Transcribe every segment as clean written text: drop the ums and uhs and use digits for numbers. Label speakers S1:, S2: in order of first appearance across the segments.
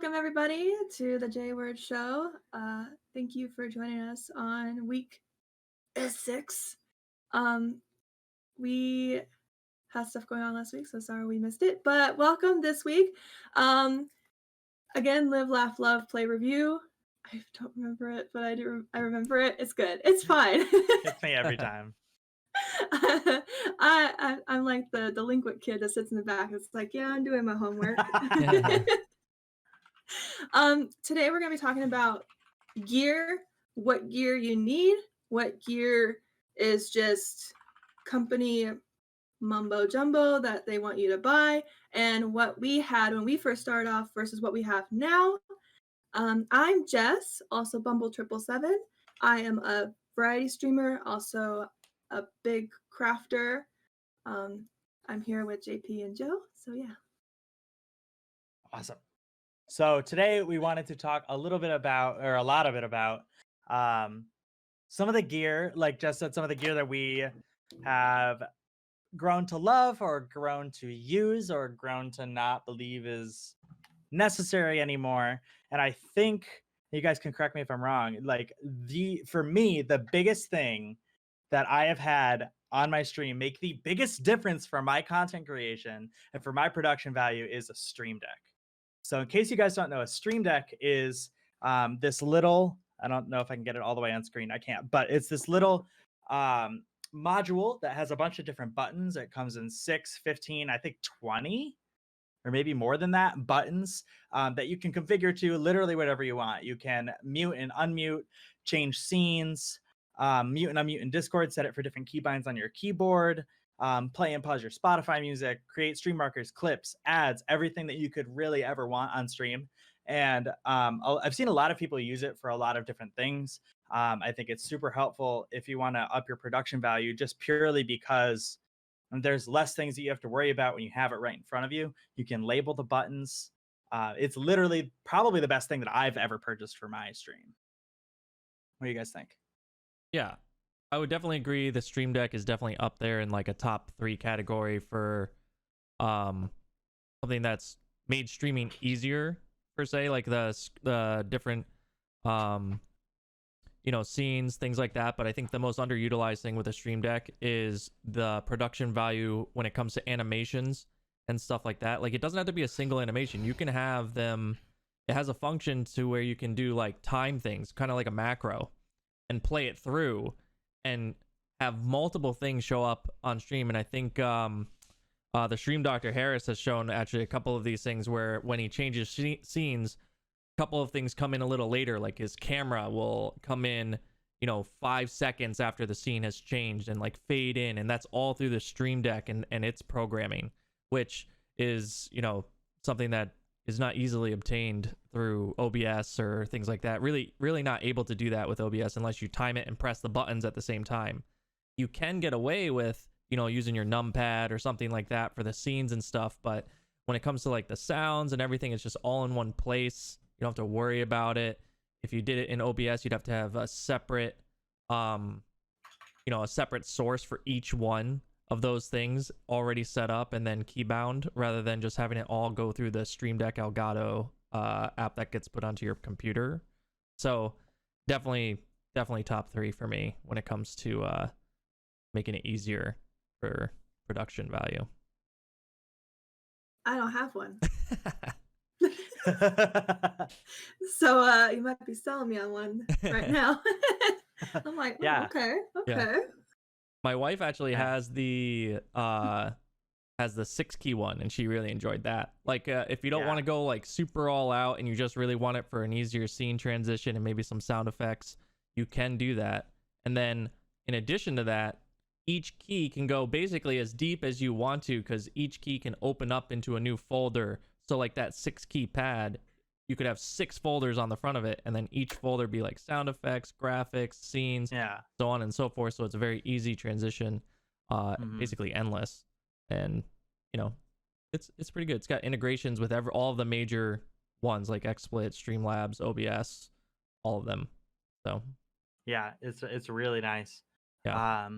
S1: welcome everybody to the J Word Show. Thank you for joining us on week 6. We had stuff going on last week, so sorry we missed it. But welcome this week. Again, Live, Laugh, Love, Play, Review. I don't remember it, but I remember it. It's good. It's fine.
S2: It's me every time.
S1: I'm like the delinquent kid that sits in the back. It's like, yeah, I'm doing my homework. Today we're going to be talking about gear, what gear you need, what gear is just company mumbo jumbo that they want you to buy, and what we had when we first started off versus what we have now. I'm Jess, also Bumble777. I am a variety streamer, also a big crafter. I'm here with JP and Joe, so yeah.
S2: Awesome. So today we wanted to talk a little bit about, or a lot of it about, some of the gear, like Jess said, some of the gear that we have grown to love or grown to use or grown to not believe is necessary anymore. And I think you guys can correct me if I'm wrong. Like for me, the biggest thing that I have had on my stream make the biggest difference for my content creation and for my production value is a Stream Deck. So in case you guys don't know, a Stream Deck is this little, I don't know if I can get it all the way on screen. I can't, but it's this little module that has a bunch of different buttons. It comes in 6, 15, I think 20 or maybe more than that buttons that you can configure to literally whatever you want. You can mute and unmute, change scenes, mute and unmute in Discord, set it for different keybinds on your keyboard, play and pause your Spotify music, create stream markers, clips, ads, everything that you could really ever want on stream. And I've seen a lot of people use it for a lot of different things. I think it's super helpful if you want to up your production value, just purely because there's less things that you have to worry about when you have it right in front of you. You can label the buttons. It's literally probably the best thing that I've ever purchased for my stream. What do you guys think?
S3: Yeah, I would definitely agree. The Stream Deck is definitely up there in like a top 3 category for something that's made streaming easier per se, like the different scenes, things like that. But I think the most underutilized thing with the Stream Deck is the production value when it comes to animations and stuff like that. Like, it doesn't have to be a single animation. You can have them, it has a function to where you can do like time things, kind of like a macro, and play it through and have multiple things show up on stream. And I think the stream Dr. Harris has shown actually a couple of these things where when he changes scenes, a couple of things come in a little later, like his camera will come in 5 seconds after the scene has changed and like fade in, and that's all through the Stream Deck and its programming, which is something that is not easily obtained through OBS or things like that. Really not able to do that with OBS unless you time it and press the buttons at the same time. You can get away with using your numpad or something like that for the scenes and stuff, but when it comes to like the sounds and everything, it's just all in one place. You don't have to worry about it. If you did it in OBS, you'd have to have a separate a separate source for each one of those things already set up and then keybound, rather than just having it all go through the Stream Deck Elgato app that gets put onto your computer. So definitely top 3 for me when it comes to making it easier for production value.
S1: I don't have one. So you might be selling me on one right now. I'm like, oh,
S2: Yeah.
S1: okay.
S3: Yeah. My wife actually has the 6-key one, and she really enjoyed that. Like, if you don't want to go like super all out and you just really want it for an easier scene transition and maybe some sound effects, you can do that. And then in addition to that, each key can go basically as deep as you want to, because each key can open up into a new folder. So like that 6-key pad, you could have 6 folders on the front of it, and then each folder be like sound effects, graphics, scenes, so on and so forth. So it's a very easy transition, basically endless. And it's pretty good. It's got integrations with all of the major ones like XSplit, Streamlabs, OBS, all of them. So
S2: yeah, it's really nice.
S3: Yeah.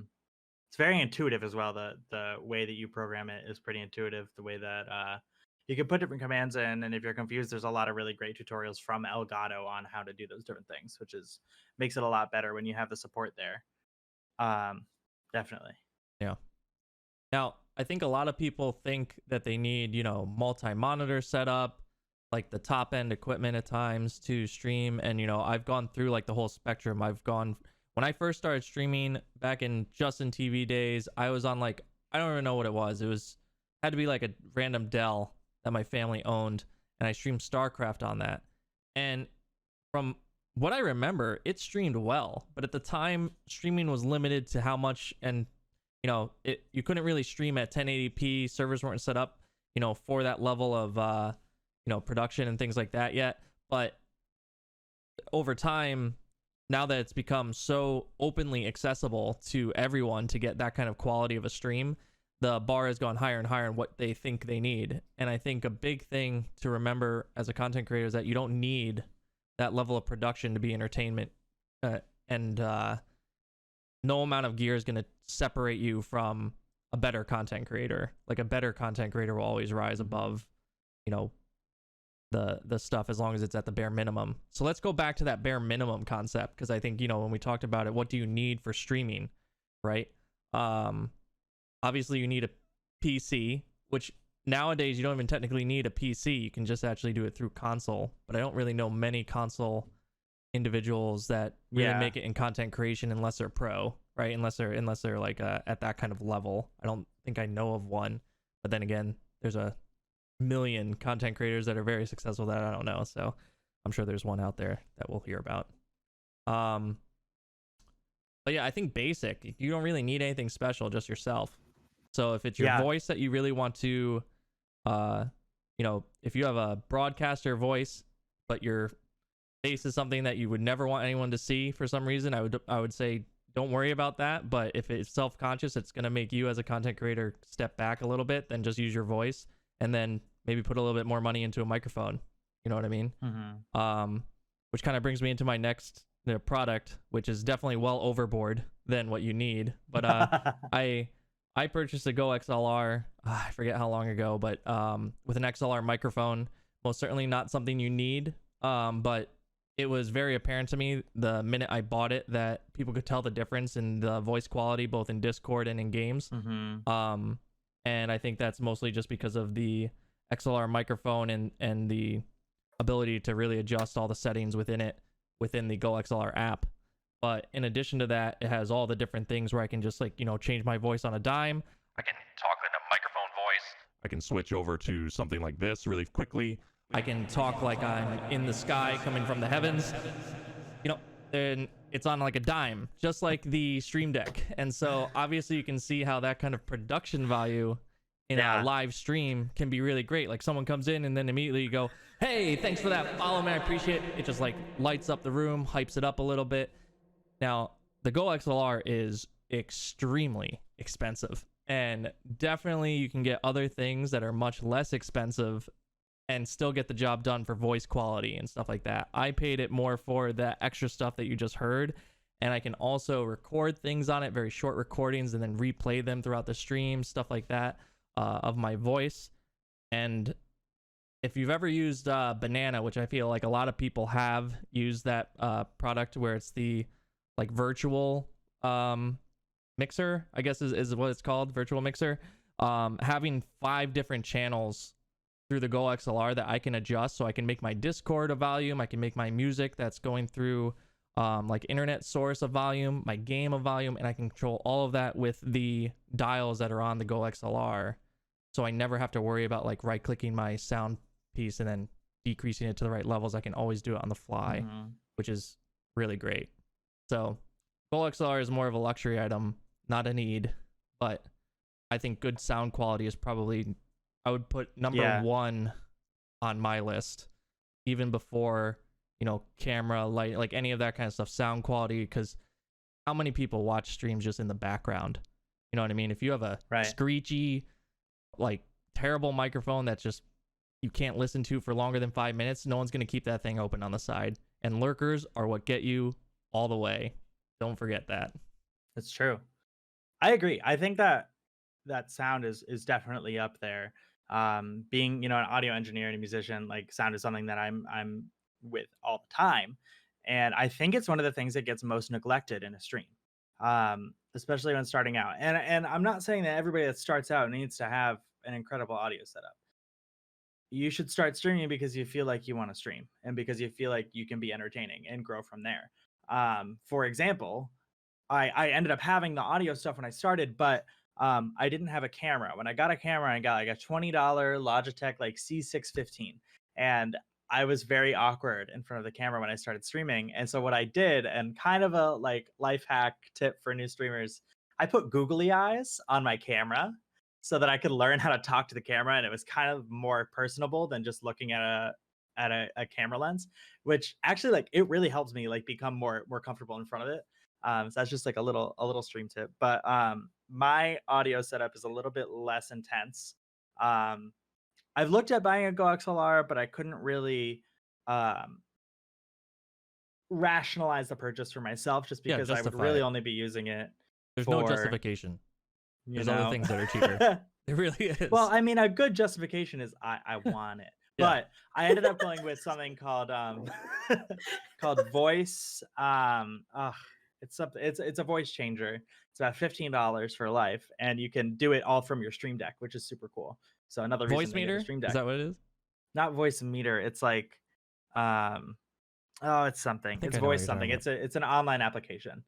S2: It's very intuitive as well. The way that you program it is pretty intuitive. The way that you can put different commands in, and if you're confused, there's a lot of really great tutorials from Elgato on how to do those different things, which is makes it a lot better when you have the support there. Definitely.
S3: Yeah. Now, I think a lot of people think that they need, multi-monitor setup, like the top end equipment at times to stream. And, I've gone through like the whole spectrum. When I first started streaming back in Justin TV days, I was on like, I don't even know what it was. Had to be like a random Dell that my family owned. And I streamed StarCraft on that. And from what I remember, it streamed well. But at the time, streaming was limited to how much, and you couldn't really stream at 1080p. Servers weren't set up, for that level of, production and things like that yet. But over time, now that it's become so openly accessible to everyone to get that kind of quality of a stream, the bar has gone higher and higher in what they think they need. And I think a big thing to remember as a content creator is that you don't need that level of production to be entertainment. And no amount of gear is going to separate you from a better content creator. Like a better content creator will always rise above, the stuff, as long as it's at the bare minimum. So let's go back to that bare minimum concept, because I think, when we talked about it, what do you need for streaming, right? Obviously you need a PC, which nowadays you don't even technically need a PC. You can just actually do it through console. But I don't really know many console individuals that really make it in content creation unless they're pro, right? Unless they're like at that kind of level. I don't think I know of one. But then again, there's a million content creators that are very successful that I don't know. So I'm sure there's one out there that we'll hear about. But yeah, I think basic. You don't really need anything special, just yourself. So if it's your voice that you really want to, if you have a broadcaster voice, but your face is something that you would never want anyone to see for some reason, I would say don't worry about that. But if it's self-conscious, it's going to make you as a content creator step back a little bit, then just use your voice, and then maybe put a little bit more money into a microphone. You know what I mean? Mm-hmm. Which kind of brings me into my next product, which is definitely well overboard than what you need. But I purchased a Go XLR, I forget how long ago, but with an XLR microphone. Most certainly not something you need, but it was very apparent to me the minute I bought it that people could tell the difference in the voice quality, both in Discord and in games. Mm-hmm. And I think that's mostly just because of the XLR microphone and the ability to really adjust all the settings within the Go XLR app. But in addition to that, it has all the different things where I can just change my voice on a dime. I can talk in a microphone voice. I can switch over to something like this really quickly. I can talk like I'm in the sky coming from the heavens. And it's on like a dime, just like the Stream Deck. And so obviously you can see how that kind of production value in a live stream can be really great. Like someone comes in and then immediately you go, hey, thanks for that follow, man, I appreciate it. It just lights up the room, hypes it up a little bit. Now, the Go XLR is extremely expensive, and definitely you can get other things that are much less expensive and still get the job done for voice quality and stuff like that. I paid it more for the extra stuff that you just heard, and I can also record things on it, very short recordings, and then replay them throughout the stream, stuff like that, of my voice. And if you've ever used Banana, which I feel like a lot of people have used that product, where it's the virtual mixer, I guess is what it's called, virtual mixer, having 5 different channels through the Go XLR that I can adjust. So I can make my Discord a volume, I can make my music that's going through internet source of volume, my game of volume, and I can control all of that with the dials that are on the Go XLR. So I never have to worry about right clicking my sound piece and then decreasing it to the right levels. I can always do it on the fly, which is really great. So Go XLR is more of a luxury item, not a need, but I think good sound quality is probably, I would put number 1 on my list, even before, camera, light, any of that kind of stuff, sound quality, because how many people watch streams just in the background? You know what I mean? If you have a screechy, terrible microphone that's just, you can't listen to for longer than 5 minutes, no one's going to keep that thing open on the side. And lurkers are what get you all the way. Don't forget that.
S2: That's true. I agree. I think that sound is definitely up there. Being, an audio engineer and a musician, like sound is something that I'm with all the time. And I think it's one of the things that gets most neglected in a stream. Especially when starting out. And I'm not saying that everybody that starts out needs to have an incredible audio setup. You should start streaming because you feel like you want to stream and because you feel like you can be entertaining and grow from there. For example, I ended up having the audio stuff when I started, but I didn't have a camera. When I got a camera, I got like a $20 Logitech like C615, and I was very awkward in front of the camera when I started streaming. And so what I did, and kind of a like life hack tip for new streamers, I put googly eyes on my camera so that I could learn how to talk to the camera, and it was kind of more personable than just looking at a camera lens, which actually like it really helps me like become more comfortable in front of it. So that's just like a little stream tip. But my audio setup is a little bit less intense. I've looked at buying a Go XLR, but I couldn't really rationalize the purchase for myself just because I would really only be using it.
S3: There's no justification. There's other things that are cheaper. It really is.
S2: Well, I mean, a good justification is I want it. Yeah. But I ended up going with something called called Voice. It's a voice changer. It's about $15 for life, and you can do it all from your Stream Deck, which is super cool. So another
S3: voice
S2: reason
S3: meter.
S2: Stream Deck.
S3: Is that what it is?
S2: Not voice meter. It's like, it's something. It's voice something. It's an online application.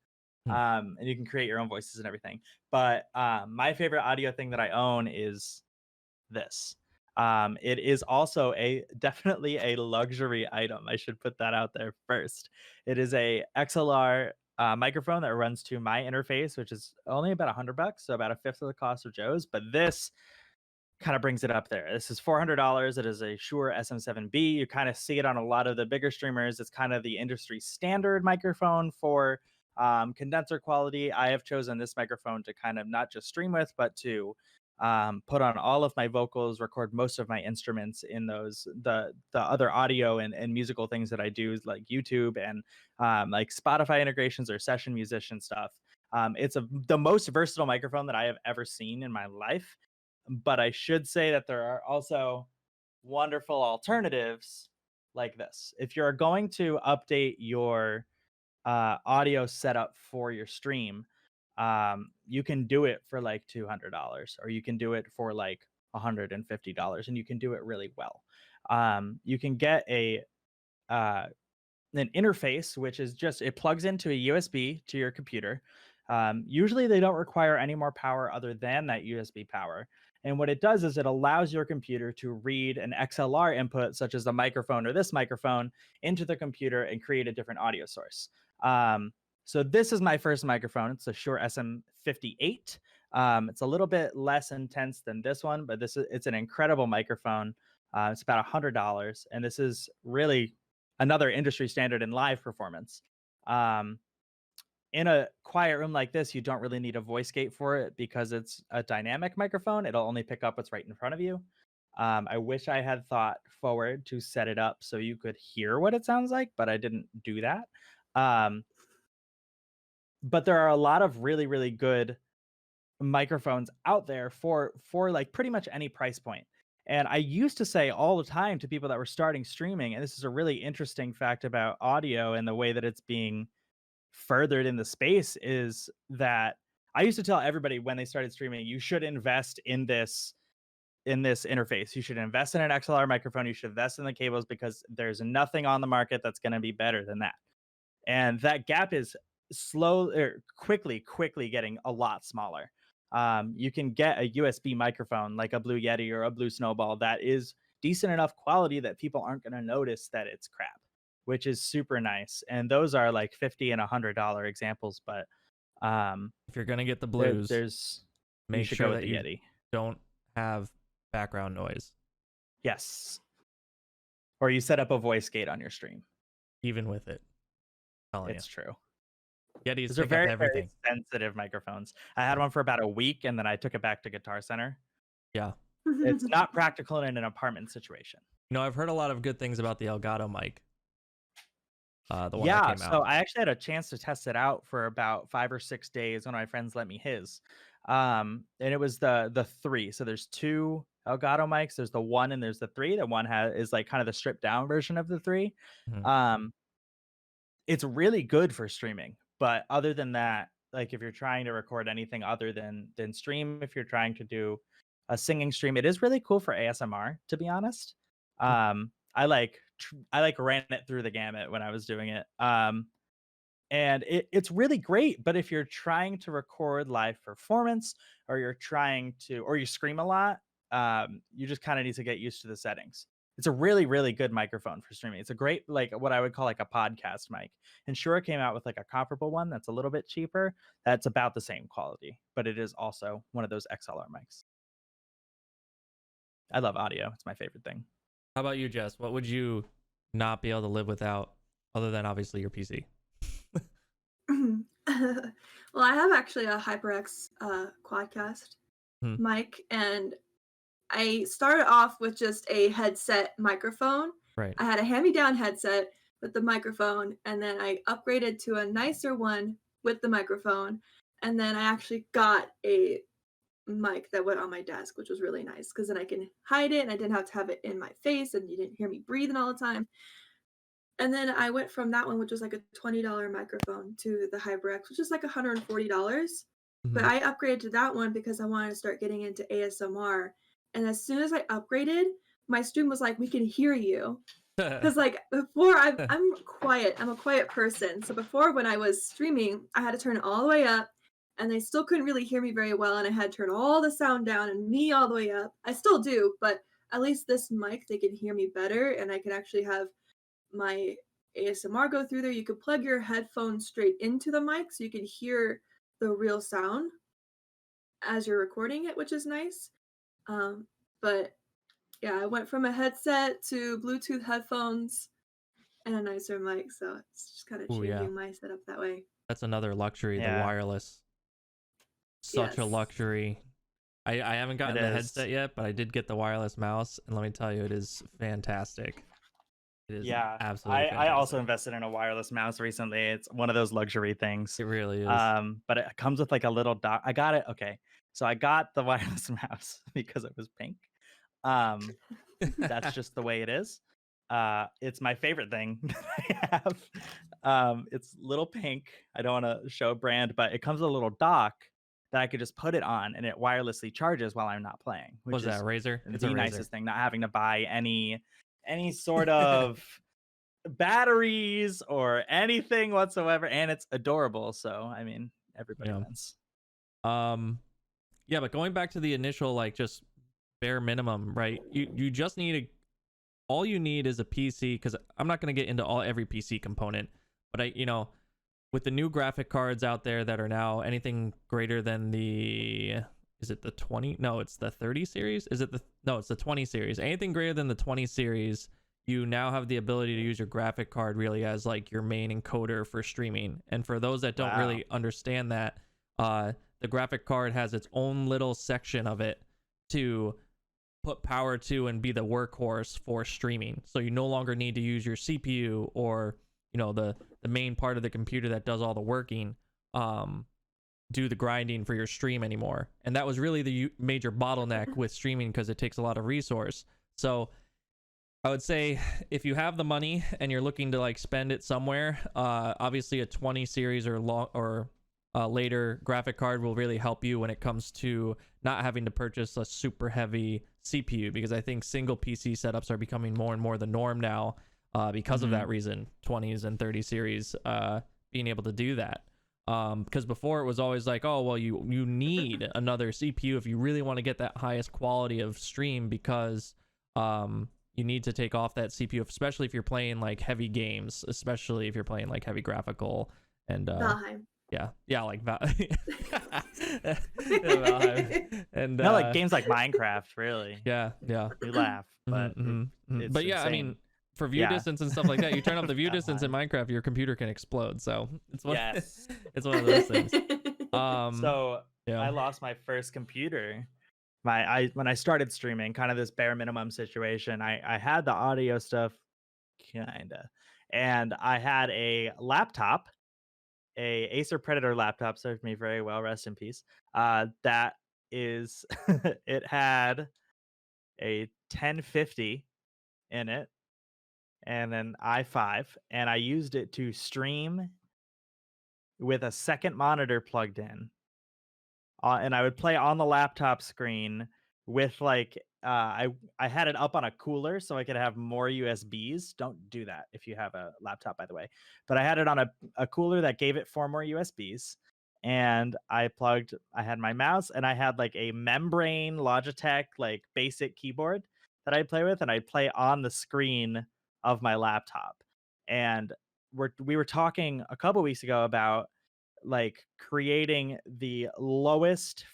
S2: And you can create your own voices and everything. But my favorite audio thing that I own is this. It is also definitely a luxury item. I should put that out there first. It is a XLR microphone that runs to my interface, which is only about $100, so about a fifth of the cost of Joe's. But this kind of brings it up there. This is $400. It is a Shure SM7B. You kind of see it on a lot of the bigger streamers. It's kind of the industry standard microphone for condenser quality. I have chosen this microphone to kind of not just stream with, but to put on all of my vocals, record most of my instruments in the other audio and musical things that I do, like YouTube and like Spotify integrations or session musician stuff. It's the most versatile microphone that I have ever seen in my life. But I should say that there are also wonderful alternatives like this. If you're going to update your audio setup for your stream, you can do it for like $200, or you can do it for like $150, and you can do it really well. You can get an interface, which is just, it plugs into a USB to your computer. Usually they don't require any more power other than that USB power. And what it does is it allows your computer to read an XLR input, such as a microphone or this microphone, into the computer and create a different audio source. So this is my first microphone. It's a Shure SM58. It's a little bit less intense than this one, but it's an incredible microphone. It's about $100, and this is really another industry standard in live performance. In a quiet room like this, you don't really need a voice gate for it because it's a dynamic microphone. It'll only pick up what's right in front of you. I wish I had thought forward to set it up so you could hear what it sounds like, but I didn't do that. But there are a lot of really, really good microphones out there for like pretty much any price point. And I used to say all the time to people that were starting streaming, and this is a really interesting fact about audio and the way that it's being furthered in the space, is that I used to tell everybody when they started streaming, you should invest in this interface. You should invest in an XLR microphone. You should invest in the cables, because there's nothing on the market that's going to be better than that. And that gap is quickly getting a lot smaller. You can get a USB microphone like a Blue Yeti or a Blue Snowball that is decent enough quality that people aren't going to notice that it's crap, which is super nice. And those are like $50 and $100 examples. But
S3: if you're going to get the Blues, make sure that you
S2: Yeti
S3: don't have background noise.
S2: Yes. Or you set up a voice gate on your stream.
S3: Even with it.
S2: It's true.
S3: Yetis
S2: These are very, very sensitive microphones. I had one for about a week, and then I took it back to Guitar Center.
S3: Yeah.
S2: It's not practical in an apartment situation.
S3: I've heard a lot of good things about the Elgato mic. The one
S2: that
S3: came out.
S2: So I actually had a chance to test it out for about 5 or 6 days. One of my friends lent me his. And it was the 3. So there's 2 Elgato mics. There's the 1 and there's the 3. The 1 is like kind of the stripped down version of the 3.
S3: Mhm.
S2: It's really good for streaming, but other than that, like if you're trying to record anything other than stream, if you're trying to do a singing stream, it is really cool for ASMR, to be honest. I ran it through the gamut when I was doing it. And it's really great, but if you're trying to record live performance, or you scream a lot, you just kind of need to get used to the settings. It's a really, really good microphone for streaming. It's a great, like what I would call like a podcast mic. And Shure came out with like a comparable one that's a little bit cheaper. That's about the same quality, but it is also one of those XLR mics. I love audio. It's my favorite thing.
S3: How about you, Jess? What would you not be able to live without, other than obviously your PC?
S1: Well, I have actually a HyperX Quadcast mic, and I started off with just a headset microphone.
S3: Right.
S1: I had a hand-me-down headset with the microphone, and then I upgraded to a nicer one with the microphone, and then I actually got a mic that went on my desk, which was really nice because then I can hide it and I didn't have to have it in my face and you didn't hear me breathing all the time. And then I went from that one, which was like a $20 microphone, to the HyperX, which is like $140. But I upgraded to that one because I wanted to start getting into ASMR. And as soon as I upgraded, my stream was like, "We can hear you." Because like before, I'm quiet. I'm a quiet person. So before, when I was streaming, I had to turn it all the way up, and they still couldn't really hear me very well. And I had to turn all the sound down and me all the way up. I still do, but at least this mic, they can hear me better, and I can actually have my ASMR go through there. You could plug your headphones straight into the mic so you can hear the real sound as you're recording it, which is nice. But yeah, I went from a headset to Bluetooth headphones and a nicer mic, so it's just kind of changing my setup that way.
S3: That's another luxury, the wireless. Such a luxury. I haven't gotten the headset yet, but I did get the wireless mouse, and let me tell you, it is fantastic. It is absolutely fantastic.
S2: I also invested in a wireless mouse recently. It's one of those luxury things.
S3: It really is.
S2: But it comes with like a little dock. I got it. Okay. So I got the wireless mouse because it was pink. That's just the way it is. It's my favorite thing that I have. It's little pink. I don't want to show a brand, but it comes with a little dock that I could just put it on, and it wirelessly charges while I'm not playing. Which
S3: was that Razer?
S2: It's the nicest thing, not having to buy any sort of batteries or anything whatsoever, and it's adorable. So I mean, everybody wins.
S3: Yeah, but going back to the initial, like, just bare minimum, right? You just need all you need is a PC, because I'm not going to get into every PC component, but with the new graphic cards out there that are now anything greater than is it the 20? No, it's the 30 series. No, it's the 20 series. Anything greater than the 20 series, you now have the ability to use your graphic card really as like your main encoder for streaming. And for those that don't really understand that, the graphic card has its own little section of it to put power to and be the workhorse for streaming. So you no longer need to use your CPU or the main part of the computer that does all the working, do the grinding for your stream anymore. And that was really the major bottleneck with streaming, because it takes a lot of resource. So I would say if you have the money and you're looking to like spend it somewhere, obviously a 20 series or later graphic card will really help you when it comes to not having to purchase a super heavy CPU, because I think single PC setups are becoming more and more the norm now, because of that reason. 20s and 30 series being able to do that, because before it was always like, oh well, you need another CPU if you really want to get that highest quality of stream, because you need to take off that CPU, especially if you're playing like heavy games, especially if you're playing like heavy graphical and
S1: Valheim.
S3: Yeah, like
S2: Valheim. And no, like games like Minecraft, really.
S3: Yeah.
S2: We laugh, but it's
S3: but yeah,
S2: insane.
S3: I mean, for view distance and stuff like that, you turn up the view distance in Minecraft, your computer can explode. So it's it's one of those things.
S2: So I lost my first computer. When I started streaming, kind of this bare minimum situation. I had the audio stuff, kinda, and I had a laptop. A Acer Predator laptop, served me very well, rest in peace. That is it had a 1050 in it and an i5, and I used it to stream with a second monitor plugged in. And I would play on the laptop screen with like I had it up on a cooler so I could have more USBs. Don't do that if you have a laptop, by the way. But I had it on a cooler that gave it 4 more USBs. And I had my mouse, and I had like a membrane Logitech like basic keyboard that I'd play with, and I'd play on the screen of my laptop. And we were talking a couple weeks ago about like creating the lowest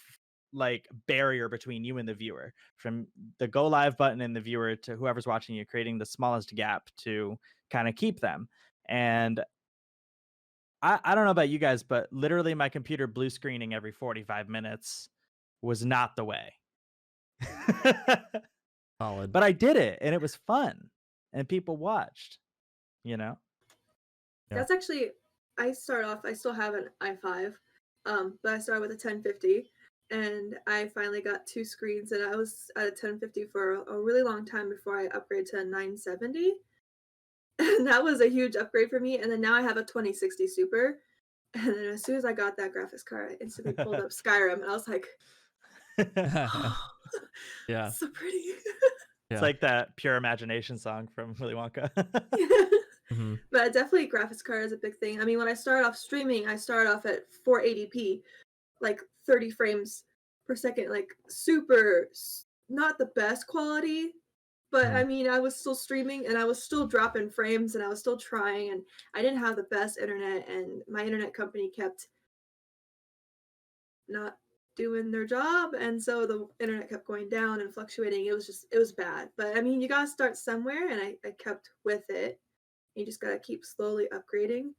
S2: like barrier between you and the viewer, from the go live button and the viewer to whoever's watching you, creating the smallest gap to kind of keep them. And I don't know about you guys, but literally my computer blue screening every 45 minutes was not the way.
S3: Solid.
S2: But I did it, and it was fun, and people watched, you know?
S3: Yeah.
S1: That's actually, I still have an i5, but I started with a 1050, and I finally got 2 screens, and I was at a 1050 for a really long time before I upgraded to a 970. And that was a huge upgrade for me. And then now I have a 2060 Super. And then as soon as I got that graphics card, I instantly pulled up Skyrim, and I was like,
S3: Yeah.
S1: so pretty.
S2: It's like that Pure Imagination song from Willy Wonka.
S3: Mhm.
S1: But definitely graphics card is a big thing. I mean, when I started off streaming, I started off at 480p, like 30 frames per second, like super, not the best quality, but I mean, I was still streaming, and I was still dropping frames, and I was still trying, and I didn't have the best internet, and my internet company kept not doing their job, and so the internet kept going down and fluctuating. It was bad. But I mean, you gotta start somewhere, and I kept with it. You just gotta keep slowly upgrading.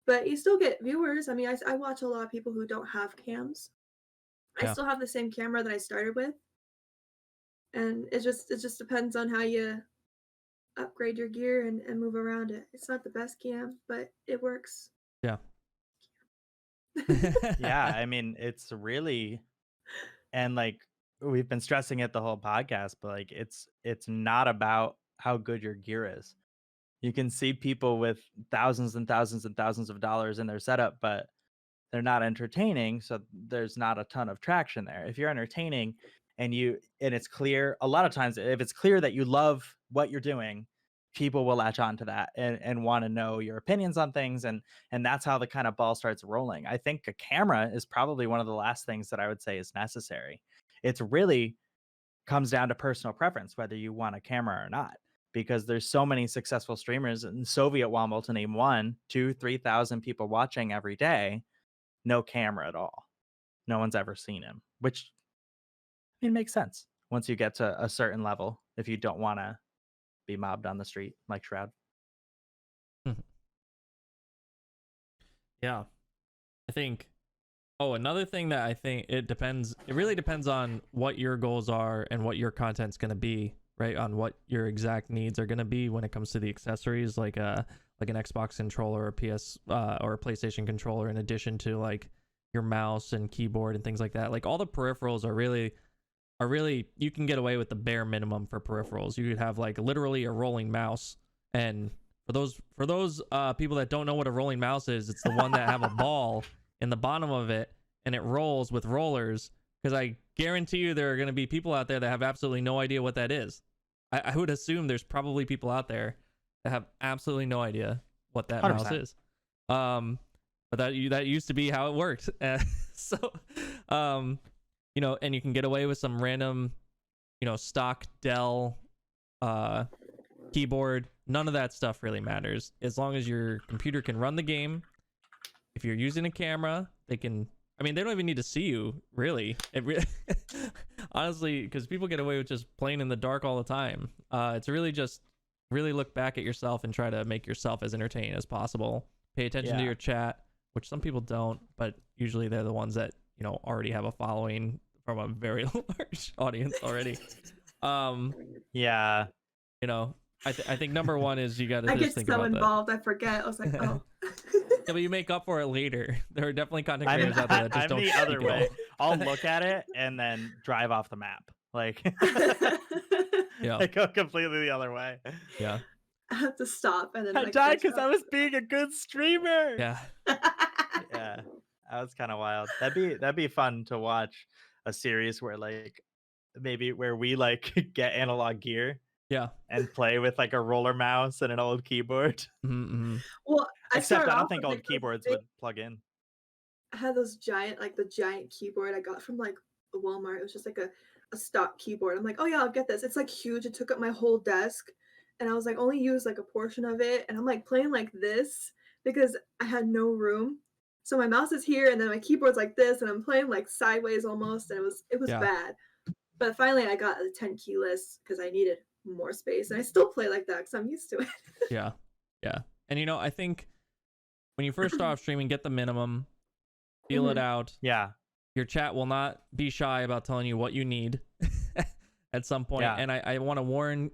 S1: But you still get viewers. I mean, I watch a lot of people who don't have cams. I
S3: Yeah.
S1: still have the same camera that I started with. And it just depends on how you upgrade your gear and move around it. It's not the best cam, but it works.
S3: Yeah.
S2: Yeah, I mean, it's really, and like we've been stressing it the whole podcast, but like it's not about how good your gear is. You can see people with thousands and thousands and thousands of dollars in their setup, but they're not entertaining, so there's not a ton of traction there. If you're entertaining and it's clear, a lot of times if it's clear that you love what you're doing, people will latch on to that and want to know your opinions on things, and that's how the kind of ball starts rolling. I think a camera is probably one of the last things that I would say is necessary. It's really comes down to personal preference whether you want a camera or not, because there's so many successful streamers in Soviet Womble, to name one, 2,000-3,000 people watching every day, no camera at all. No one's ever seen him, which I mean makes sense once you get to a certain level, if you don't want to be mobbed on the street like Shroud.
S3: Yeah. I think another thing that I think it really depends on what your goals are and what your content's going to be, right? On what your exact needs are going to be when it comes to the accessories, like an Xbox controller or PS or a PlayStation controller, in addition to like your mouse and keyboard and those like that. Like all the peripherals are really you can get away with the bare minimum for peripherals. You could have like literally a rolling mouse, and for those people that don't know what a rolling mouse is, it's the one that have a ball in the bottom of it and it rolls with rollers, because I guarantee you there are going to be people out there that have absolutely no idea what that is. I would assume there's probably people out there that have absolutely no idea what that
S2: 100%.
S3: mouse is. But that used to be how it worked. So you know, and you can get away with some random, you know, stock Dell keyboard. None of that stuff really matters as long as your computer can run the game. If you're using a camera, they don't even need to see you, really. Honestly, because people get away with just playing in the dark all the time. It's really just look back at yourself and try to make yourself as entertaining as possible. Pay attention to your chat, which some people don't, but usually they're the ones that, you know, already have a following from a very large audience already.
S2: Yeah.
S3: You know, I think number one is you got to
S1: I
S3: just
S1: get
S3: think
S1: so
S3: about
S1: involved, I forget. I was like, oh.
S3: Yeah, but you make up for it later. There are definitely content creators out there that just
S2: I'm
S3: don't
S2: the
S3: speak
S2: other
S3: at
S2: way.
S3: all.
S2: I'll look at it and then drive off the map. Like
S3: Yeah.
S2: I go completely the other way.
S3: Yeah.
S1: I have to stop and then
S2: I
S1: like
S2: died
S1: catch
S2: because I
S1: up.
S2: was being a good streamer.
S3: Yeah.
S2: Yeah, that was kind of wild. That'd be fun to watch a series where like maybe where we like get analog gear
S3: Yeah.
S2: and play with like a roller mouse and an old keyboard.
S3: Mm-hmm.
S1: Well, I
S2: Except
S1: started
S2: I don't
S1: off
S2: think
S1: with
S2: old
S1: like those
S2: keyboards
S1: big,
S2: would plug in.
S1: I had those giant, like the giant keyboard I got from like a Walmart. It was just like a stock keyboard. I'm like, oh yeah, I'll get this. It's like huge. It took up my whole desk. And I was like, only use like a portion of it. And I'm like playing like this because I had no room. So my mouse is here and then my keyboard's like this and I'm playing like sideways almost. And it was
S3: Yeah.
S1: bad. But finally I got a 10 key list because I needed more space. And I still play like that because I'm used to it.
S3: Yeah. Yeah. And you know, I think when you first start off streaming, get the minimum, feel it out.
S2: Yeah.
S3: Your chat will not be shy about telling you what you need at some point.
S2: Yeah.
S3: And I want to warn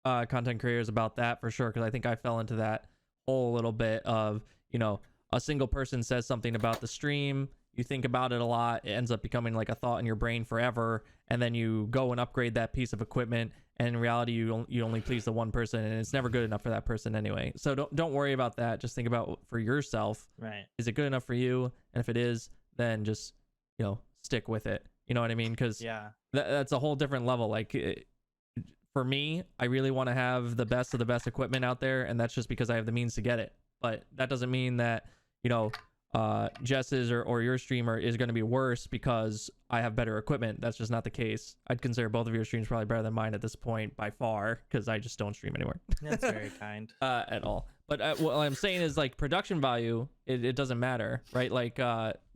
S3: content creators about that for sure, because I think I fell into that whole little bit of, you know, a single person says something about the stream, you think about it a lot, it ends up becoming like a thought in your brain forever, and then you go and upgrade that piece of equipment, and in reality you only please the one person, and it's never good enough for that person anyway. So don't worry about that. Just think about for yourself.
S2: Right.
S3: Is it good enough for you? And if it is, then just, you know, stick with it. You know what I mean? Because
S2: Yeah.
S3: that's a whole different level. Like for me, I really want to have the best of the best equipment out there, and that's just because I have the means to get it. But that doesn't mean that, you know, Jess's or your streamer is going to be worse because I have better equipment. That's just not the case. I'd consider both of your streams probably better than mine at this point by far, because I just don't stream anymore.
S2: That's very kind.
S3: At all. But what I'm saying is, like, production value, it doesn't matter, right? Like,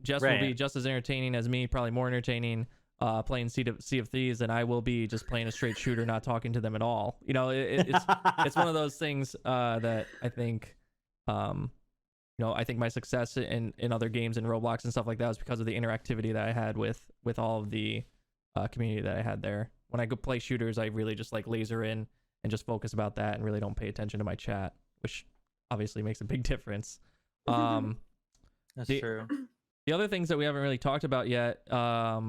S3: Jess will be just as entertaining as me, probably more entertaining, playing Sea of Thieves, than I will be just playing a straight shooter, not talking to them at all. You know, it's one of those things that I think, you know, I think my success in other games and Roblox and stuff like that was because of the interactivity that I had with all of the community that I had there. When I go play shooters, I really just like laser in and just focus about that and really don't pay attention to my chat, which obviously makes a big difference.
S2: That's true.
S3: The other things that we haven't really talked about yet are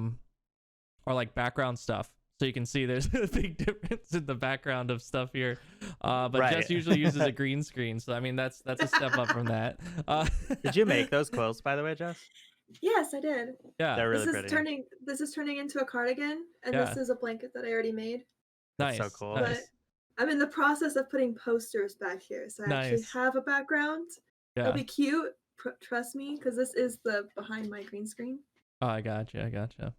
S3: like background stuff. So you can see there's a big difference in the background of stuff here. But
S2: Right.
S3: Jess usually uses a green screen. So, I mean, that's a step up from that.
S2: Did you make those quilts, by the way, Jess?
S1: Yes, I did.
S3: Yeah.
S2: They're really
S1: this
S2: pretty.
S1: is turning into a cardigan, and
S3: Yeah.
S1: this is a blanket that I already made.
S3: Nice.
S2: That's so cool.
S3: Nice.
S1: But I'm in the process of putting posters back here, so I actually
S3: Nice.
S1: have a background.
S3: Yeah.
S1: It'll be cute, trust me, because this is the behind my green screen.
S3: Oh, I gotcha.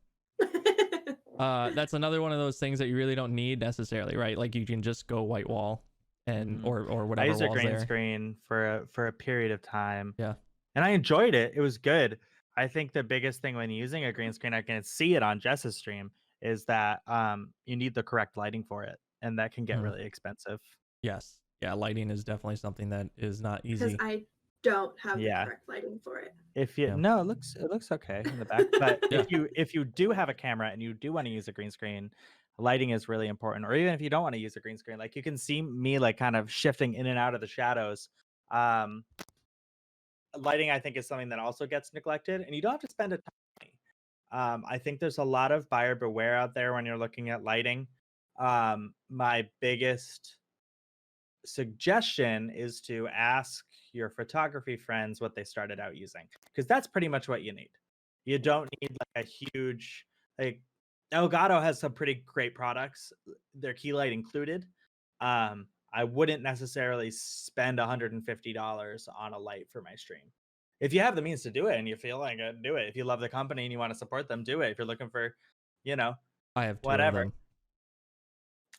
S3: That's another one of those things that you really don't need necessarily, right? Like you can just go white wall and or whatever.
S2: I used a
S3: wall's
S2: green
S3: there.
S2: screen for a period of time.
S3: Yeah.
S2: And I enjoyed it. It was good. I think the biggest thing when using a green screen, I can see it on Jess's stream, is that you need the correct lighting for it, and that can get really expensive.
S3: Yes. Yeah, lighting is definitely something that is not
S1: Because
S3: easy.
S1: I don't have
S2: Yeah.
S1: the correct lighting for it.
S2: If you
S3: Yeah.
S2: no, it looks okay in the back. But
S3: Yeah.
S2: if you do have a camera and you do want to use a green screen, lighting is really important. Or even if you don't want to use a green screen, like you can see me like kind of shifting in and out of the shadows. Lighting, I think, is something that also gets neglected, and you don't have to spend a ton of money. I think there's a lot of buyer beware out there when you're looking at lighting. My biggest suggestion is to ask your photography friends what they started out using, because that's pretty much what you need. You don't need like a huge, like Elgato has some pretty great products, their key light included. I wouldn't necessarily spend $150 on a light for my stream. If you have the means to do it and you feel like it, do it. If you love the company and you want to support them, do it. If you're looking for, you know,
S3: I have two
S2: whatever.
S3: of them.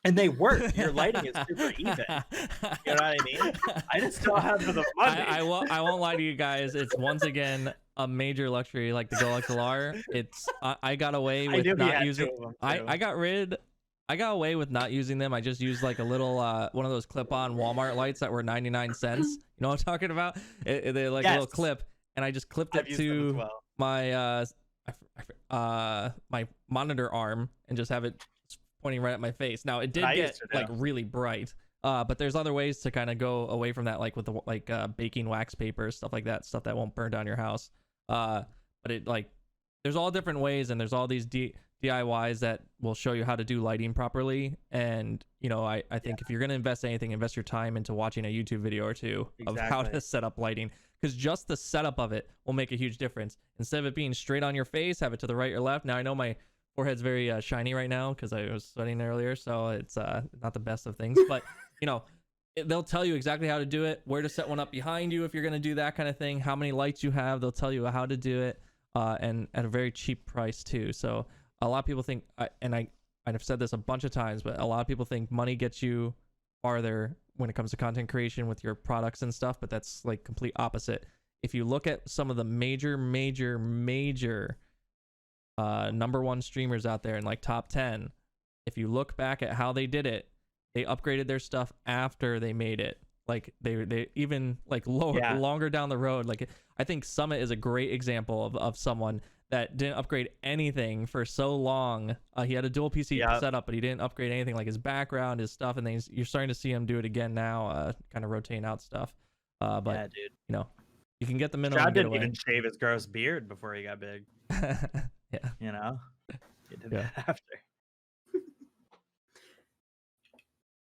S2: And they work. Your lighting is super even. You know what I mean? I just don't have the money.
S3: I won't lie to you guys. It's once again a major luxury like the Go XLR. It's I got away with not using. I got away with not using them. I just used like a little one of those clip-on Walmart lights that were 99 cents. You know what I'm talking about? They're like a little clip, and I just clipped it to my my monitor arm and just have it pointing right at my face. Now it did get like really bright, but there's other ways to kind of go away from that, like with the baking wax paper, stuff like that, stuff that won't burn down your house. But it like there's all different ways, and there's all these DIYs that will show you how to do lighting properly. And you know, I think if you're going to invest anything, invest your time into watching a YouTube video or two of how to set up lighting, because just the setup of it will make a huge difference. Instead of it being straight on your face, have it to the right or left. Now I know my forehead's very shiny right now because I was sweating earlier, so it's not the best of things, but you know, they'll tell you exactly how to do it, where to set one up behind you if you're going to do that kind of thing, how many lights you have. They'll tell you how to do it, and at a very cheap price too. So a lot of people think, I've said this a bunch of times, but a lot of people think money gets you farther when it comes to content creation with your products and stuff, but that's like complete opposite. If you look at some of the major number one streamers out there in like top 10, if you look back at how they did it, they upgraded their stuff after they made it. Like they even like longer down the road. Like I think Summit is a great example of someone that didn't upgrade anything for so long. He had a dual PC setup, but he didn't upgrade anything, like his background, his stuff, and then you're starting to see him do it again now, kind of rotating out stuff. But yeah, dude, you know, you can get the minimum.
S2: Stroud didn't even shave his gross beard before he got big.
S3: Yeah,
S2: you know, he did that after.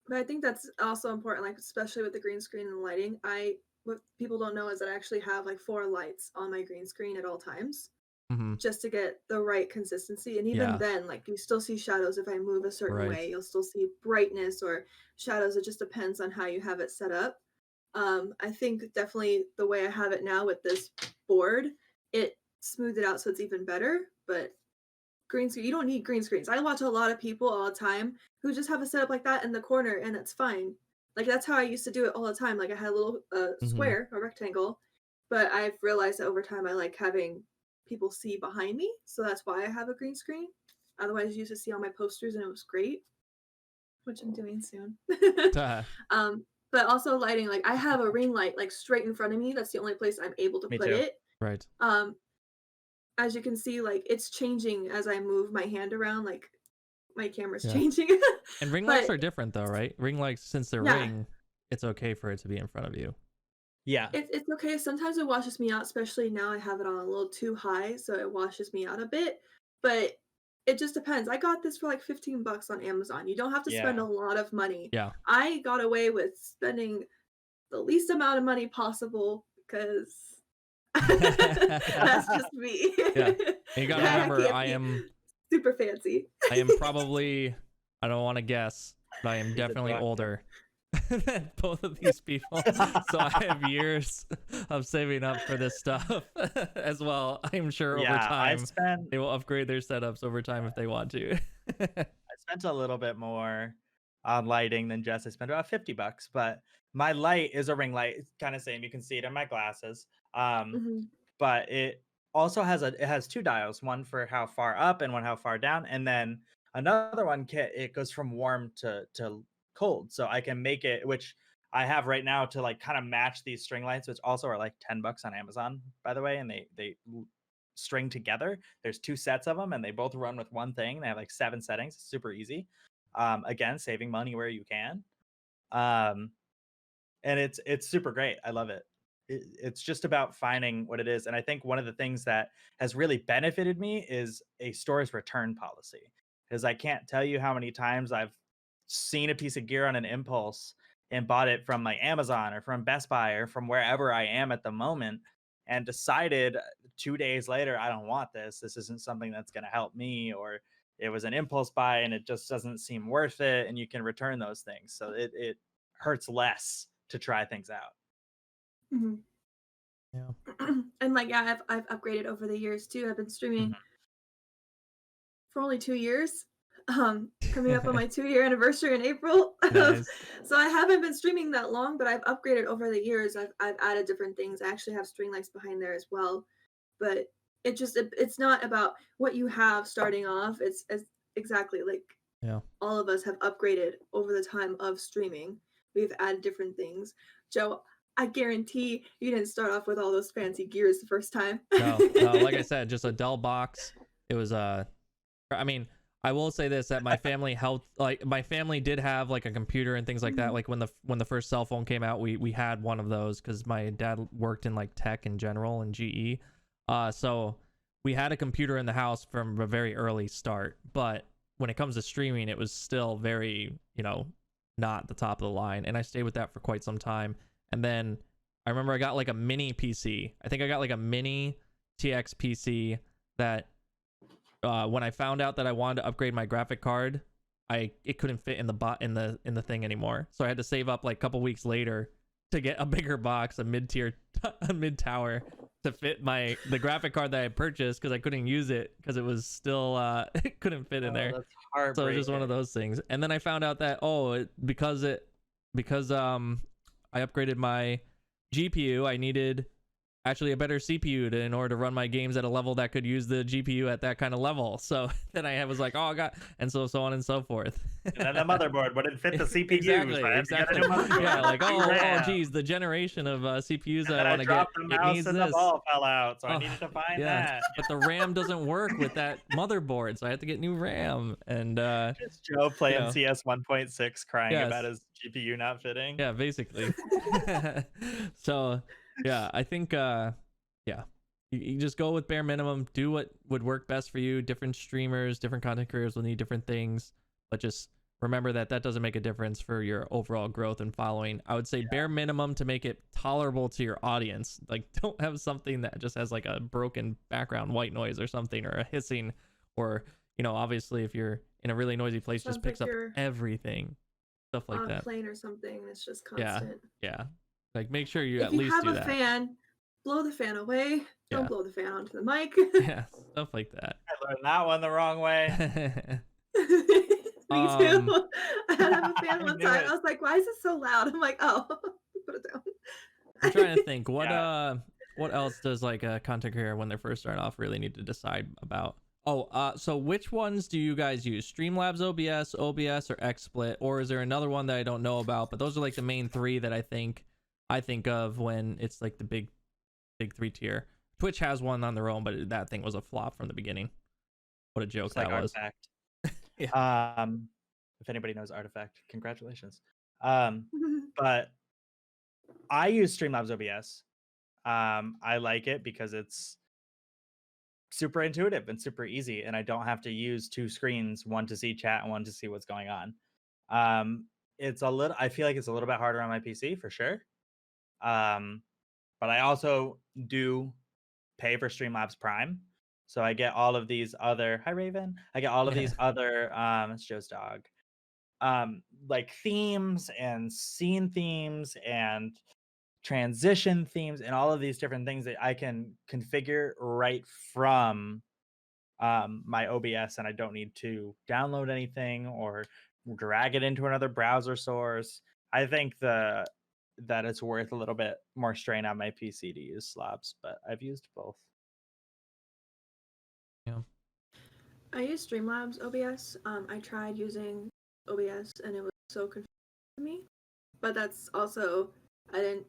S1: But I think that's also important, like especially with the green screen and lighting. What people don't know is that I actually have like 4 lights on my green screen at all times, just to get the right consistency. And even then, like you still see shadows if I move a certain way. You'll still see brightness or shadows. It just depends on how you have it set up. I think definitely the way I have it now with this board, it smoothed it out so it's even better. But green screen, you don't need green screens. I watch a lot of people all the time who just have a setup like that in the corner, and it's fine. Like that's how I used to do it all the time. Like I had a little square, a rectangle, but I've realized that over time I like having people see behind me, so that's why I have a green screen. Otherwise, you used to see all my posters, and it was great, which I'm doing soon. But also lighting, like I have a ring light like straight in front of me. That's the only place I'm able to put it.
S3: Right.
S1: As you can see, like it's changing as I move my hand around. Like my camera's changing.
S3: And ring lights are different though, right? Ring lights, since they're ring, it's okay for it to be in front of you.
S2: Yeah,
S1: it's okay. Sometimes it washes me out, especially now I have it on a little too high, so it washes me out a bit. But it just depends. I got this for like $15 on Amazon. You don't have to spend a lot of money.
S3: Yeah,
S1: I got away with spending the least amount of money possible because that's just me.
S3: Yeah, and you gotta remember, I am
S1: super fancy.
S3: I am probably, I don't want to guess, but I am definitely older than both of these people. So I have years of saving up for this stuff as well. I'm sure over time they will upgrade their setups over time if they want to.
S2: I spent a little bit more on lighting than Jess. I spent about $50, but my light is a ring light. It's kind of same. You can see it in my glasses. But it also has 2 dials, one for how far up and one how far down, and then another one it goes from warm to cold, so I can make it, which I have right now, to like kind of match these string lights, which also are like $10 on Amazon, by the way, and they string together. There's 2 sets of them, and they both run with one thing. They have like 7 settings. It's super easy. Again, saving money where you can. And it's super great. I love it. It's just about finding what it is. And I think one of the things that has really benefited me is a store's return policy, because I can't tell you how many times I've seen a piece of gear on an impulse and bought it from like Amazon or from Best Buy or from wherever I am at the moment, and decided 2 days later, I don't want this. This isn't something that's going to help me, or it was an impulse buy and it just doesn't seem worth it. And you can return those things. So it hurts less to try things out.
S1: Yeah. And like, yeah, I've upgraded over the years too. I've been streaming for only 2 years. Coming up on my 2-year anniversary in April.
S3: Nice.
S1: So I haven't been streaming that long, but I've upgraded over the years. I've added different things. I actually have string lights behind there as well. But it's not about what you have starting off. It's exactly like all of us have upgraded over the time of streaming. We've added different things. Joe, I guarantee you didn't start off with all those fancy gears the first time.
S3: No, like I said, just a Dell box. It was I mean, I will say this, that my family helped. Like my family did have like a computer and things like that. Like when the first cell phone came out, we had one of those because my dad worked in like tech in general and GE. So we had a computer in the house from a very early start, but when it comes to streaming, it was still very, not the top of the line. And I stayed with that for quite some time. And then I remember I got like a mini PC. I think I got like a mini TX PC that when I found out that I wanted to upgrade my graphic card, it couldn't fit in the thing anymore. So I had to save up like a couple weeks later to get a bigger box, a mid-tier, a mid-tower, to fit the graphic card that I purchased, because I couldn't use it because it was still it couldn't fit in there.
S2: That's
S3: So it was
S2: heartbreaking.
S3: just one of those things. And then I found out that because I upgraded my GPU, I needed actually a better CPU in order to run my games at a level that could use the GPU at that kind of level. So then I was like, oh, I got, and so on and so forth.
S2: And then the motherboard wouldn't fit the CPU.
S3: Exactly,
S2: So I had to get a
S3: exactly.
S2: new motherboard.
S3: Yeah, like oh
S2: RAM.
S3: geez, the generation of CPUs
S2: And
S3: that
S2: then
S3: I want to get,
S2: dropped the
S3: it
S2: mouse
S3: needs
S2: and the
S3: this.
S2: ball fell out, so I
S3: Oh,
S2: needed to find
S3: Yeah,
S2: that.
S3: but the RAM doesn't work with that motherboard, so I had to get new RAM. And
S2: Just Joe playing
S3: know.
S2: CS 1.6 crying
S3: Yes.
S2: about his GPU not fitting.
S3: yeah, basically. So yeah, I think you just go with bare minimum, do what would work best for you. Different streamers, different content creators will need different things, but just remember that doesn't make a difference for your overall growth and following. I would say bare minimum to make it tolerable to your audience. Like, don't have something that just has like a broken background white noise or something, or a hissing, or obviously if you're in a really noisy place, just
S1: Sounds
S3: picks
S1: like
S3: up
S1: you're
S3: everything, stuff like
S1: on a
S3: that.
S1: plane or something. It's just
S3: Yeah.
S1: constant.
S3: Yeah, like make sure you
S1: If
S3: at
S1: you
S3: least
S1: have
S3: do
S1: a
S3: that.
S1: fan, blow the fan away. Don't
S3: Yeah.
S1: blow the fan onto the mic.
S3: Yeah, stuff like that.
S2: I learned that one the wrong way.
S1: Me too.
S3: Um,
S1: I had a fan
S2: I
S1: one
S2: knew
S1: time.
S2: it.
S1: I was like, why is it so loud? I'm like, oh, put it down.
S3: I'm trying to think what
S2: Yeah.
S3: what else does like a content creator when they're first starting off really need to decide about? So which ones do you guys use? Streamlabs OBS, or XSplit, or is there another one that I don't know about? But those are like the main three that I think of when it's like the big 3 tier. Twitch has one on their own, but that thing was a flop from the beginning. What a joke
S2: It's like
S3: that was.
S2: Artifact.
S3: Yeah.
S2: If anybody knows Artifact, congratulations. But I use Streamlabs OBS. I like it because it's super intuitive and super easy, and I don't have to use two screens, one to see chat and one to see what's going on. I feel like it's a little bit harder on my PC for sure. But I also do pay for Streamlabs Prime. So I get all of these other hi Raven. I get all of these other it's Joe's dog. Like themes and scene themes and transition themes and all of these different things that I can configure right from my OBS, and I don't need to download anything or drag it into another browser source. I think that it's worth a little bit more strain on my PC to use Slabs, but I've used both.
S3: Yeah.
S1: I use Streamlabs OBS. I tried using OBS and it was so confusing to me. But that's also, I didn't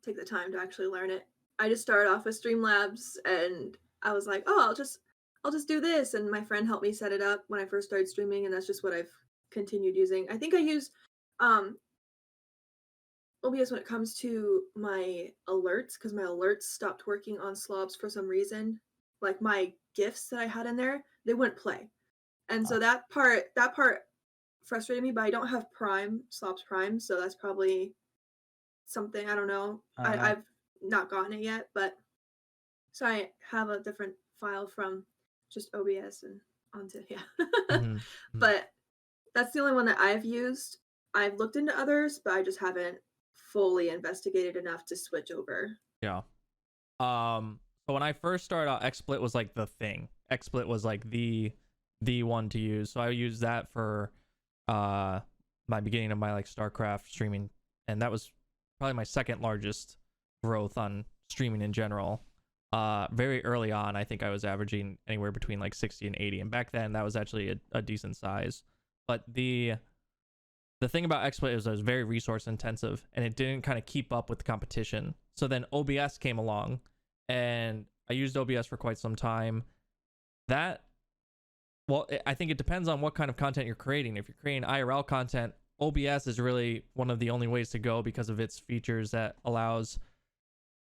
S1: take the time to actually learn it. I just started off with Streamlabs and I was like, oh, I'll just do this. And my friend helped me set it up when I first started streaming, and that's just what I've continued using. I think I use OBS when it comes to my alerts, because my alerts stopped working on Slobs for some reason. Like my GIFs that I had in there, they wouldn't play. And so that part frustrated me, but I don't have Slobs Prime, so that's probably something, I don't know. I've not gotten it yet, but so I have a different file from just OBS and onto
S3: Mhm.
S1: But that's the only one that I've used. I've looked into others, but I just haven't fully investigated enough to switch over.
S3: Yeah. So when I first started out, XSplit was like the thing. XSplit was like the one to use. So I used that for my beginning of my like StarCraft streaming, and that was probably my second largest growth on streaming in general. Very early on, I think I was averaging anywhere between like 60 and 80, and back then that was actually a decent size. But the thing about XSplit is it was very resource intensive, and it didn't kind of keep up with the competition. So then OBS came along, and I used OBS for quite some time. I think it depends on what kind of content you're creating. If you're creating IRL content, OBS is really one of the only ways to go because of its features that allows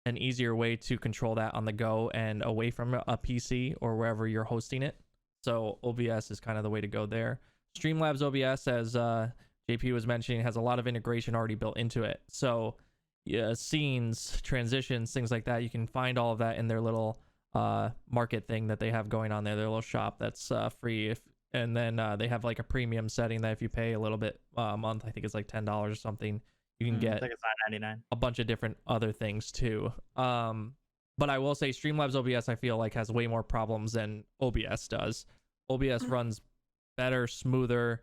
S3: an easier way to control that on the go and away from a PC or wherever you're hosting it. So OBS is kind of the way to go there. Streamlabs OBS, as JP was mentioning, has a lot of integration already built into it. So yeah, scenes, transitions, things like that, you can find all of that in their little market thing that they have going on there, their little shop that's free. And then they have like a premium setting that if you pay a little bit a month, I think it's like $10 or something, you can get
S2: I think it's $9.99.
S3: a bunch of different other things too. But I will say Streamlabs OBS, I feel like, has way more problems than OBS does. OBS runs better, smoother,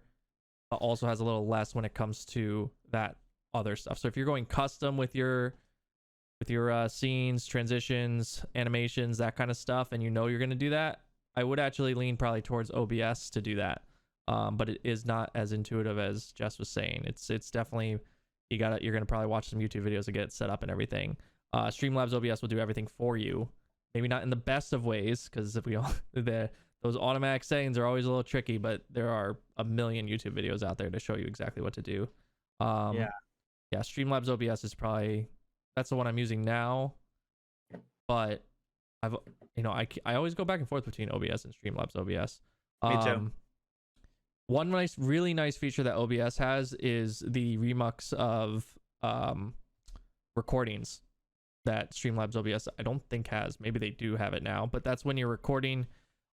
S3: but also has a little less when it comes to that other stuff. So if you're going custom with your scenes, transitions, animations, that kind of stuff, and you know you're going to do that, I would actually lean probably towards OBS to do that. But it is not as intuitive as Jess was saying. It's definitely, you're going to probably watch some YouTube videos to get it set up and everything. Streamlabs OBS will do everything for you. Maybe not in the best of ways, because if we all those automatic settings are always a little tricky, but there are a million YouTube videos out there to show you exactly what to do. Yeah, Streamlabs OBS is probably, that's the one I'm using now, but I've, I always go back and forth between OBS and Streamlabs OBS.
S2: Me too.
S3: One really nice feature that OBS has is the remux of recordings that Streamlabs OBS I don't think has. Maybe they do have it now, but that's when you're recording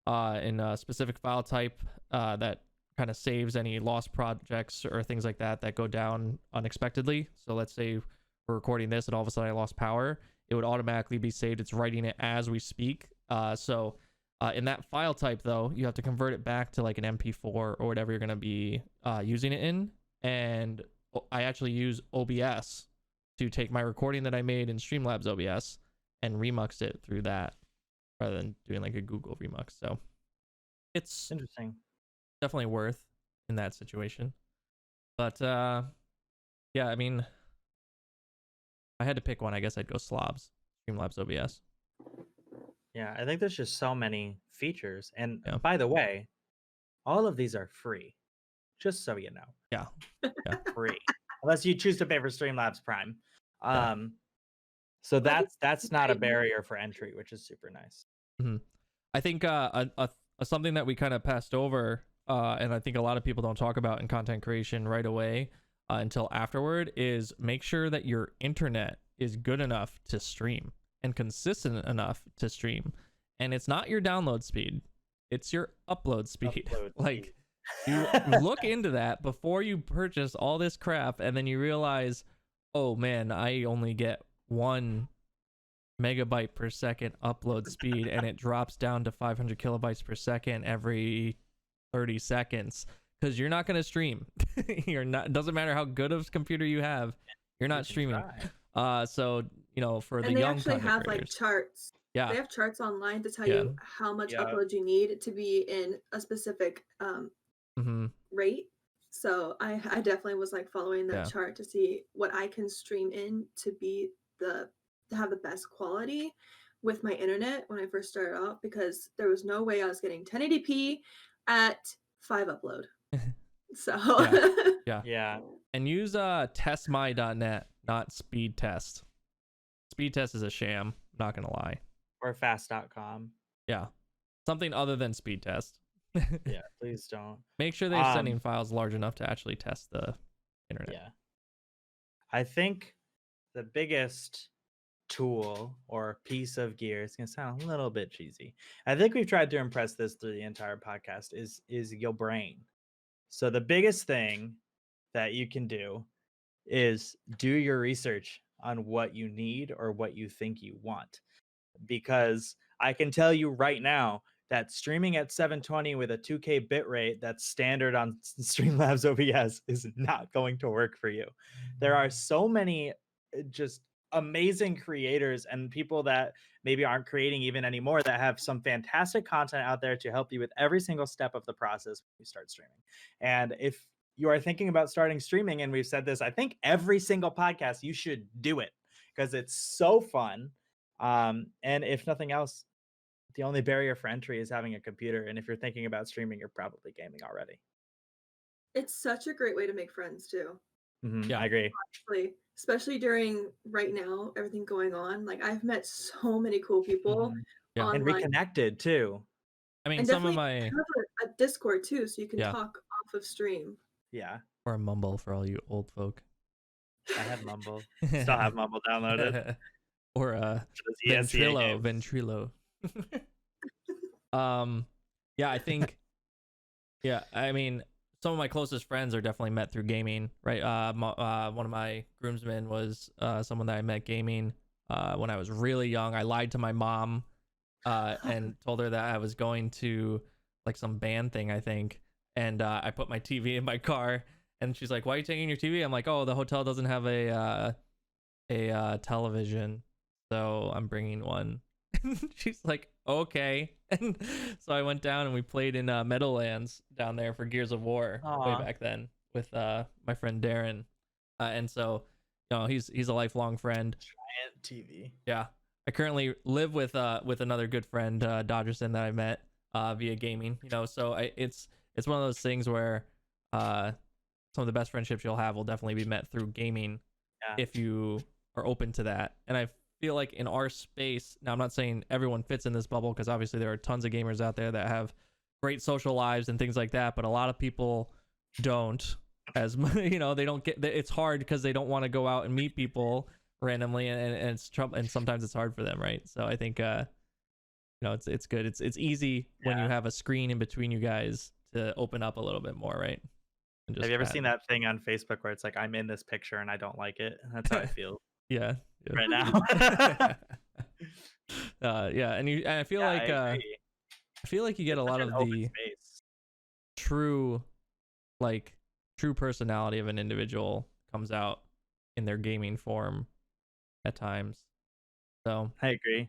S3: in a specific file type that kind of saves any lost projects or things like that go down unexpectedly. So let's say we're recording this and all of a sudden I lost power, it would automatically be saved. It's writing it as we speak. So in that file type though, you have to convert it back to like an MP4 or whatever you're going to be using it in. And I actually use OBS to take my recording that I made in Streamlabs OBS and remux it through that rather than doing like a Google remux. So it's
S2: interesting.
S3: Definitely worth in that situation. But yeah, I mean, if I had to pick one, I guess I'd go Streamlabs OBS.
S2: Yeah, I think there's just so many features. And by the way, all of these are free, just so you know.
S3: Yeah.
S2: Free. Unless you choose to pay for Streamlabs Prime. So that's not a barrier for entry, which is super nice.
S3: Mm-hmm. I think something that we kind of passed over, and I think a lot of people don't talk about in content creation right away until afterward, is make sure that your internet is good enough to stream and consistent enough to stream. And it's not your download speed, it's your upload speed. Like, you look into that before you purchase all this crap, and then you realize, oh man, I only get 1 megabyte per second upload speed, and it drops down to 500 kilobytes per second every 30 seconds, because you're not going to stream. You're not, it doesn't matter how good of a computer you have, you're not streaming. So, for the young content creators, they actually have like
S1: charts. Yeah, they have charts online to tell you how much upload you need to be in a specific rate. So I definitely was like following that chart to see what I can stream in to have the best quality with my internet when I first started off, because there was no way I was getting 1080p at 5 upload. So
S3: yeah. And use testmy.net, not speed test. Speed test is a sham, not gonna lie.
S2: Or fast.com.
S3: Yeah, something other than speed test.
S2: Yeah, please don't.
S3: Make sure they're sending files large enough to actually test the internet.
S2: Yeah, I think the biggest tool or piece of gear, it's gonna sound a little bit cheesy, I think we've tried to impress this through the entire podcast, is your brain. So the biggest thing that you can do is do your research on what you need or what you think you want, because I can tell you right now that streaming at 720 with a 2K bitrate that's standard on Streamlabs OBS is not going to work for you. There are so many just amazing creators and people that maybe aren't creating even anymore that have some fantastic content out there to help you with every single step of the process when you start streaming. And if you are thinking about starting streaming, and we've said this, I think every single podcast, you should do it because it's so fun. And if nothing else, the only barrier for entry is having a computer. And if you're thinking about streaming, you're probably gaming already.
S1: It's such a great way to make friends too.
S2: Mhm,
S3: Yeah.
S2: I agree.
S1: honestly, especially during right now, everything going on. Like I've met so many cool people
S2: Mhm.
S3: Yeah.
S2: And
S1: online,
S2: reconnected too.
S3: I mean,
S1: and
S3: some of
S1: definitely
S3: my
S1: have a Discord too, so you can
S3: yeah,
S1: talk off of stream.
S2: Yeah,
S3: or a Mumble for all you old folk.
S2: I had Mumble. Still have Mumble downloaded.
S3: Or
S2: For those ESEA
S3: Ventrilo.
S2: games.
S3: Yeah, I think yeah, I mean, some of my closest friends are definitely met through gaming, right? One of my groomsmen was someone that I met gaming when I was really young. I lied to my mom and told her that I was going to like some band thing, I think, and I put my TV in my car, and she's like, "Why are you taking your TV?" I'm like, "Oh, the hotel doesn't have a television, so I'm bringing one." She's like, "Okay." And so I went down and we played in Meadowlands down there for Gears of War way
S2: Aw.
S3: back then with my friend Darren, and so he's a lifelong friend.
S2: Giant TV.
S3: Yeah, I currently live with another good friend, Dodgerson, that I met via gaming. So it's one of those things where some of the best friendships you'll have will definitely be met through gaming
S2: Yeah.
S3: if you are open to that. And I feel like in our space, now I'm not saying everyone fits in this bubble, because obviously there are tons of gamers out there that have great social lives and things like that, but a lot of people don't, as they don't get, it's hard because they don't want to go out and meet people randomly, and it's trouble, and sometimes it's hard for them, right? So I think it's good. It's easy when you have a screen in between you guys to open up a little bit more, right? And just
S2: Have you ever
S3: chat.
S2: seen that thing on Facebook where it's like, I'm in this picture and I don't like it? That's how I feel
S3: Yeah.
S2: right now.
S3: Yeah, and I feel
S2: Yeah,
S3: like
S2: I agree.
S3: I feel like you get
S2: It's
S3: a lot
S2: such an
S3: of
S2: open
S3: the
S2: space.
S3: true personality of an individual comes out in their gaming form at times. So
S2: I agree.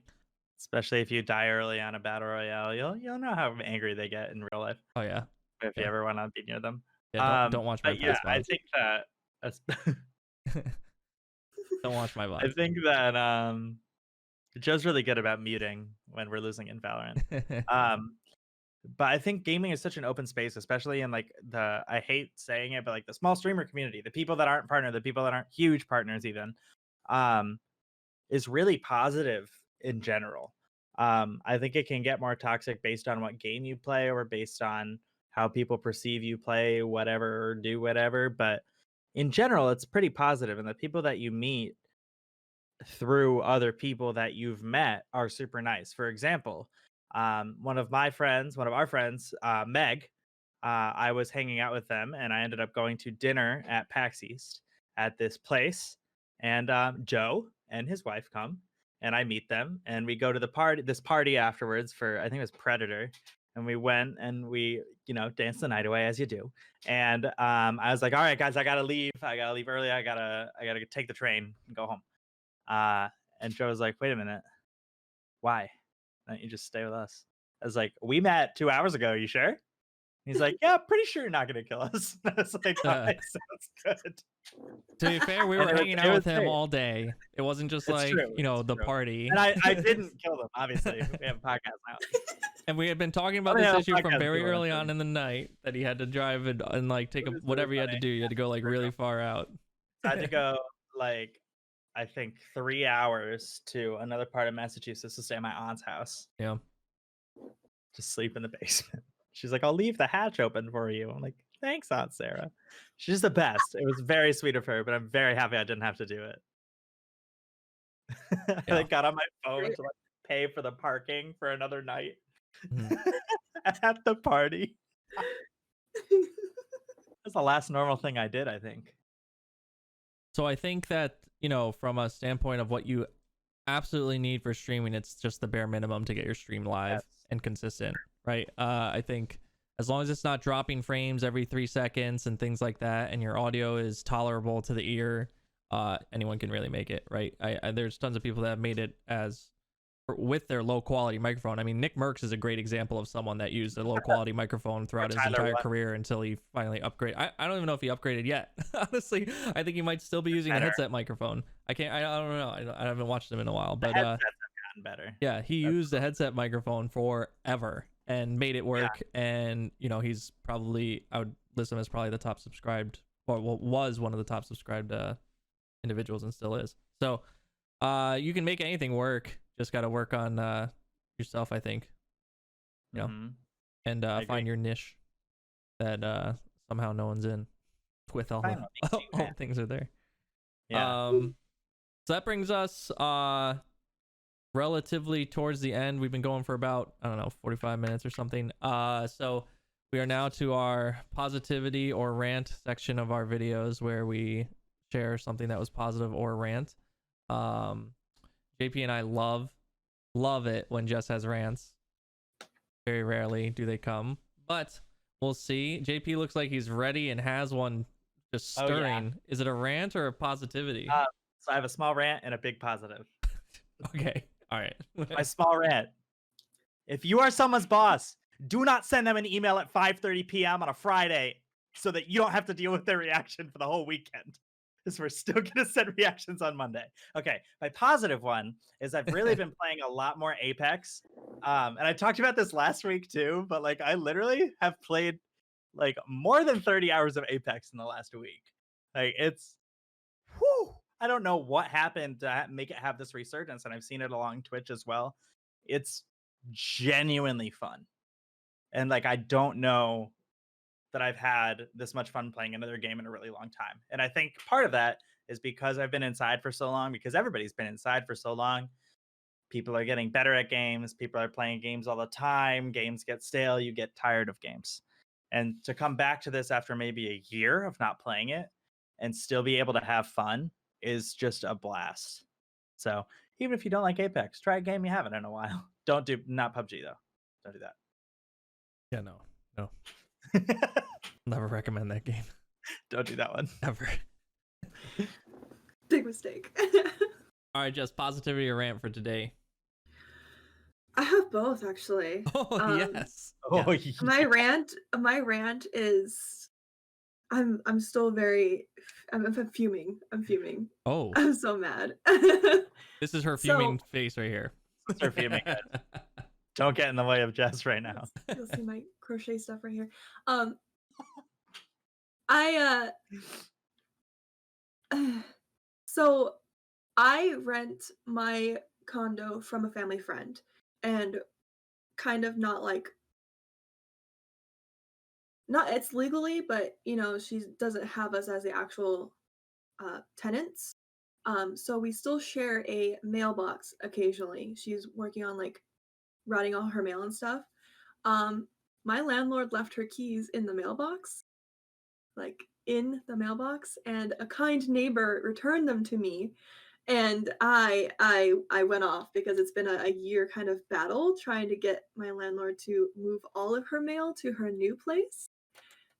S2: Especially if you die early on a battle royale, you'll know how angry they get in real life
S3: oh yeah,
S2: if you
S3: yeah,
S2: ever want to be near them.
S3: don't watch my
S2: But yeah,
S3: past
S2: I
S3: VODs.
S2: think that
S3: Don't watch my
S2: I
S3: VODs.
S2: think that Joe's really good about muting when we're losing in Valorant. But I think gaming is such an open space, especially in like I hate saying it, but like the small streamer community, the people that aren't partner, the people that aren't huge partners even, um, is really positive in general. I think it can get more toxic based on what game you play or based on how people perceive you play whatever or do whatever. But in general, it's pretty positive, and the people that you meet through other people that you've met are super nice. For example, one of our friends, Meg, I was hanging out with them and I ended up going to dinner at PAX East at this place. And Joe and his wife come and I meet them and we go to this party afterwards for, I think it was Predator. And we went and we, danced the night away as you do. And I was like, all right, guys, I gotta leave. I gotta leave early. I gotta take the train and go home. And Joe was like, wait a minute, why? Why don't you just stay with us? I was like, we met 2 hours ago. You sure? He's like, yeah, pretty sure you're not going to kill us. I was like, all right, sounds good.
S3: To be fair, we
S2: And
S3: were hanging out with him
S2: great.
S3: all day. It wasn't just
S2: It's
S3: like,
S2: true,
S3: the
S2: true.
S3: party.
S2: And I didn't kill them, obviously. We have a podcast now.
S3: And we had been talking about
S2: I mean,
S3: this
S2: I
S3: issue from
S2: podcast
S3: very
S2: people,
S3: early
S2: that's
S3: on in the night, that he had to drive and like take
S2: It was
S3: whatever
S2: really
S3: you had to
S2: funny.
S3: do. You had to go like really far out.
S2: So I had to go like, I think 3 hours to another part of Massachusetts to stay at my aunt's house.
S3: Yeah.
S2: Just sleep in the basement. She's like, I'll leave the hatch open for you. I'm like, thanks, Aunt Sarah. She's the best. It was very sweet of her, but I'm very happy I didn't have to do it. I like, got on my phone to like pay for the parking for another night at the party. That's the last normal thing I did, I think.
S3: So I think that, from a standpoint of what you absolutely need for streaming, it's just the bare minimum to get your stream live and consistent, right? I think as long as it's not dropping frames every 3 seconds and things like that, and your audio is tolerable to the ear, anyone can really make it, right? There's tons of people that have made it with their low quality microphone. I mean, Nick Merckx is a great example of someone that used a low quality microphone throughout his entire career until he finally upgraded. I don't even know if he upgraded yet. Honestly, I think he might still be using a headset microphone. I don't know. I haven't watched him in a while, but
S2: headsets have gotten better.
S3: Yeah, he used a headset microphone forever and made it work. Yeah. And he's probably, I would list him as probably the top subscribed. was one of the top subscribed individuals and still is. So you can make anything work. Just got to work on yourself, I think. You know, and find your niche that somehow no one's in with all the things are there.
S2: Yeah.
S3: So that brings us relatively towards the end. We've been going for about, I don't know, 45 minutes or something. So we are now to our positivity or rant section of our videos where we share something that was positive or rant. JP and I love it when Jess has rants. Very rarely do they come, but we'll see. JP looks like he's ready and has one just stirring.
S2: Yeah.
S3: Is it a rant or a positivity?
S2: So I have a small rant and a big positive.
S3: Okay. All right.
S2: My small rant. If you are someone's boss, do not send them an email at 5:30 p.m. on a Friday so that you don't have to deal with their reaction for the whole weekend. Because we're still going to send reactions on Monday. Okay. My positive one is I've really been playing a lot more Apex. And I talked about this last week too, but like I literally have played like more than 30 hours of Apex in the last week. Like it's, whew, I don't know what happened to make it have this resurgence. And I've seen it along Twitch as well. It's genuinely fun. And like, I don't know that I've had this much fun playing another game in a really long time. And I think part of that is because I've been inside for so long, because everybody's been inside for so long. People are getting better at games. People are playing games all the time. Games get stale. You get tired of games. And to come back to this after maybe a year of not playing it and still be able to have fun is just a blast. So even if you don't like Apex, try a game you haven't in a while. Not PUBG though. Don't do that.
S3: Yeah, no. Never recommend that game.
S2: Don't do that one.
S3: Ever.
S1: Big mistake.
S3: All right, Jess, positivity or rant for today?
S1: I have both actually.
S3: Oh, yes.
S2: Oh,
S3: Yeah.
S1: My rant is I'm still very I'm fuming. I'm fuming.
S3: Oh,
S1: I'm so mad.
S3: this is her fuming face right here.
S2: It's her fuming head. Don't get in the way of Jess right now.
S1: You'll see my crochet stuff right here. I so I rent my condo from a family friend, and kind of not it's legally, but you know, she doesn't have us as the actual tenants. So we still share a mailbox occasionally. She's working on like routing all her mail and stuff. My landlord left her keys in the mailbox, and a kind neighbor returned them to me. And I went off because it's been a year kind of battle trying to get my landlord to move all of her mail to her new place.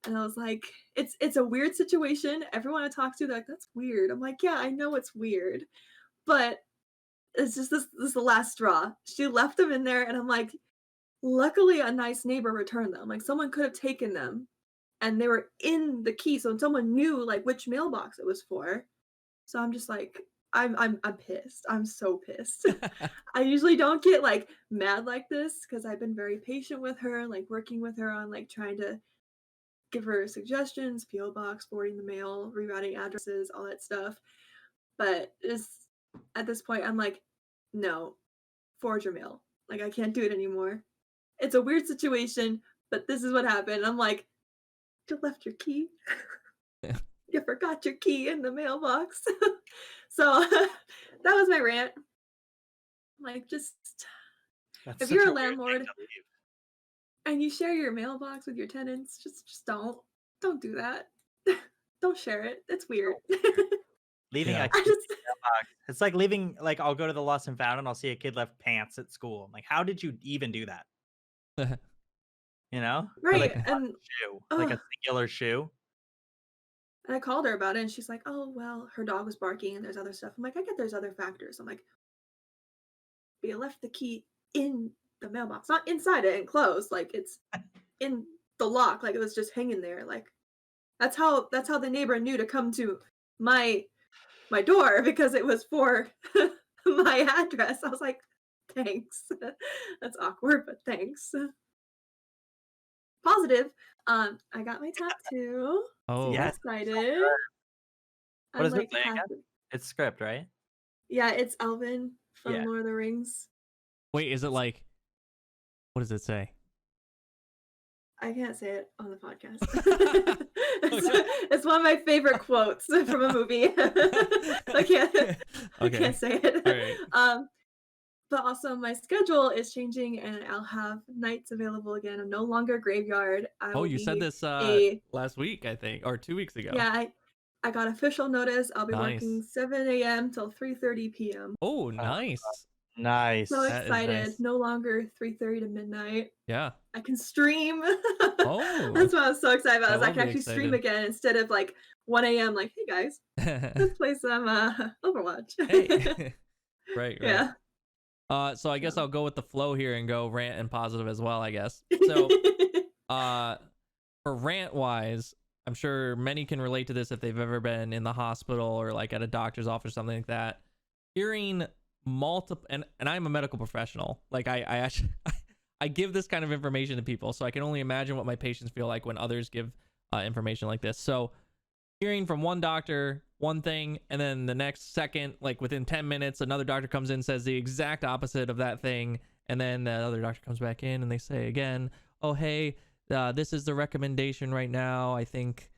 S1: And I was like, it's a weird situation. Everyone I talk to, they're like, that's weird. I'm like, yeah, I know it's weird, but it's just this is the last straw. She left them in there, and I'm like, luckily a nice neighbor returned them. Like someone could have taken them, and they were in the key, so someone knew like which mailbox it was for. So I'm just like, I'm pissed. I'm so pissed. I usually don't get like mad like this because I've been very patient with her, like working with her on like trying to give her suggestions, PO box, forwarding the mail, rerouting addresses, all that stuff. But just at this point, I'm like, no, forward your mail. Like I can't do it anymore. It's a weird situation, but this is what happened. I'm like, you left your key.
S3: Yeah.
S1: You forgot your key in the mailbox. So that was my rant. Like, just
S2: That's
S1: if
S2: such
S1: you're a
S2: weird thing
S1: landlord
S2: to leave.
S1: and you share your mailbox with your tenants, just don't do that. Don't share it. It's weird.
S2: Leaving
S3: Yeah.
S2: a key in the mailbox. It's like leaving, like I'll go to the lost and found and I'll see a kid left pants at school. I'm like, how did you even do that? You know? Or,
S1: Right.
S2: like a
S1: And
S2: shoe, like a singular shoe.
S1: I called her about it, and she's like, oh, well, her dog was barking and there's other stuff. I'm like, I get there's other factors. I'm like, but you left the key in the mailbox, not inside it and closed. Like it's in the lock, like it was just hanging there. Like that's how the neighbor knew to come to my door because it was for my address. I was like, thanks. That's awkward, but thanks. positive. I got my tattoo.
S3: Oh,
S2: Yes.
S1: Excited.
S2: What is it
S1: like
S2: playing
S1: half-
S2: again? It's script, right?
S1: Yeah, it's Elvin from
S2: Yeah.
S1: Lord of the Rings.
S3: wait, is it like? What does it say?
S1: I can't say it on the podcast. it's one of my favorite quotes from a movie. I can't. I
S3: Okay.
S1: can't say it.
S3: All right.
S1: But also my schedule is changing, and I'll have nights available again. I'm no longer graveyard. I
S3: Oh,
S1: will
S3: you said
S1: be
S3: this
S1: a
S3: last week, I think, or 2 weeks ago.
S1: yeah. I got official notice. I'll be
S3: Nice.
S1: working 7 a.m. till 3:30 p.m.
S3: Oh, nice.
S2: Nice.
S1: So
S3: That is
S1: excited!
S3: nice.
S1: No longer 3:30 to midnight.
S3: Yeah.
S1: I can stream.
S3: Oh.
S1: That's what I was so excited about.
S3: I
S1: Is I
S3: will
S1: can
S3: be
S1: actually stream
S3: excited.
S1: again instead of like 1 a.m. Like, hey guys, let's play some Overwatch.
S3: Hey. Right.
S1: Yeah.
S3: So I guess
S1: So.
S3: I'll go with the flow here and go rant and positive as well, I guess. So for rant wise, I'm sure many can relate to this if they've ever been in the hospital or like at a doctor's office or something like that. Hearing multiple and I'm a medical professional. Like I actually I give this kind of information to people, so I can only imagine what my patients feel like when others give information like this. So hearing from one doctor one thing, and then the next second, like within 10 minutes, another doctor comes in and says the exact opposite of that thing, and then the other doctor comes back in and they say again, oh hey, this is the recommendation right now. I think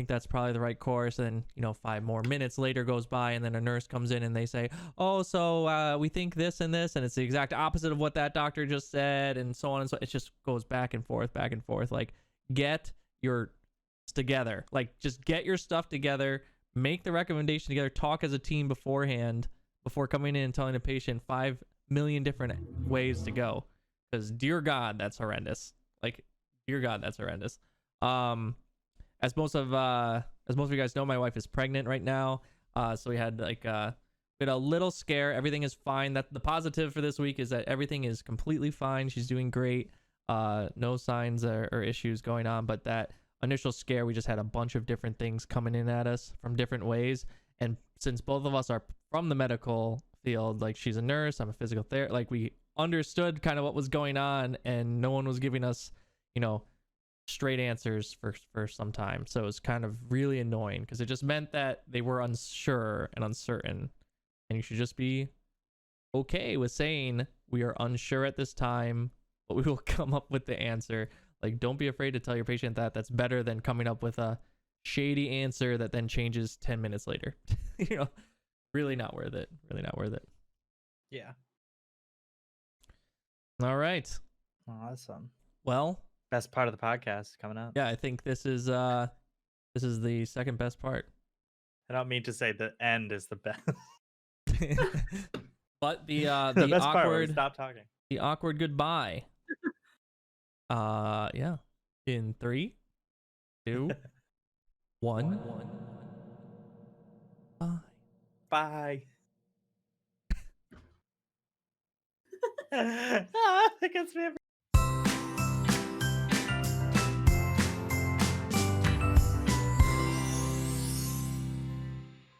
S3: that's probably the right course. And 5 more minutes later goes by, and then a nurse comes in and they say, oh, so we think this and this, and it's the exact opposite of what that doctor just said, and so on and so. It just goes back and forth. Like, get your together. Like, just get your stuff together, make the recommendation together, talk as a team beforehand before coming in and telling a patient 5 million different ways to go, because dear god, that's horrendous. Like, dear god, that's horrendous. As most of you guys know, my wife is pregnant right now, so we had a little scare. Everything is fine. That the positive for this week is that everything is completely fine. She's doing great. No signs or issues going on, but that initial scare, we just had a bunch of different things coming in at us from different ways. And since both of us are from the medical field, like she's a nurse, I'm a physical therapist, like we understood kind of what was going on, and no one was giving us, straight answers for some time. So it was kind of really annoying, because it just meant that they were unsure and uncertain, and you should just be okay with saying we are unsure at this time, but we will come up with the answer. Like, don't be afraid to tell your patient that. That's better than coming up with a shady answer that then changes 10 minutes later. Really not worth it.
S2: Yeah.
S3: All right.
S2: Awesome.
S3: Well,
S2: Best part of the podcast coming up.
S3: yeah, I think this is the second best part.
S2: I don't mean to say the end is the best.
S3: But the
S2: the best part where we
S3: awkward
S2: stop talking.
S3: the awkward goodbye. Yeah. In 3, 2, 1. Bye.
S2: Bye. That gets me every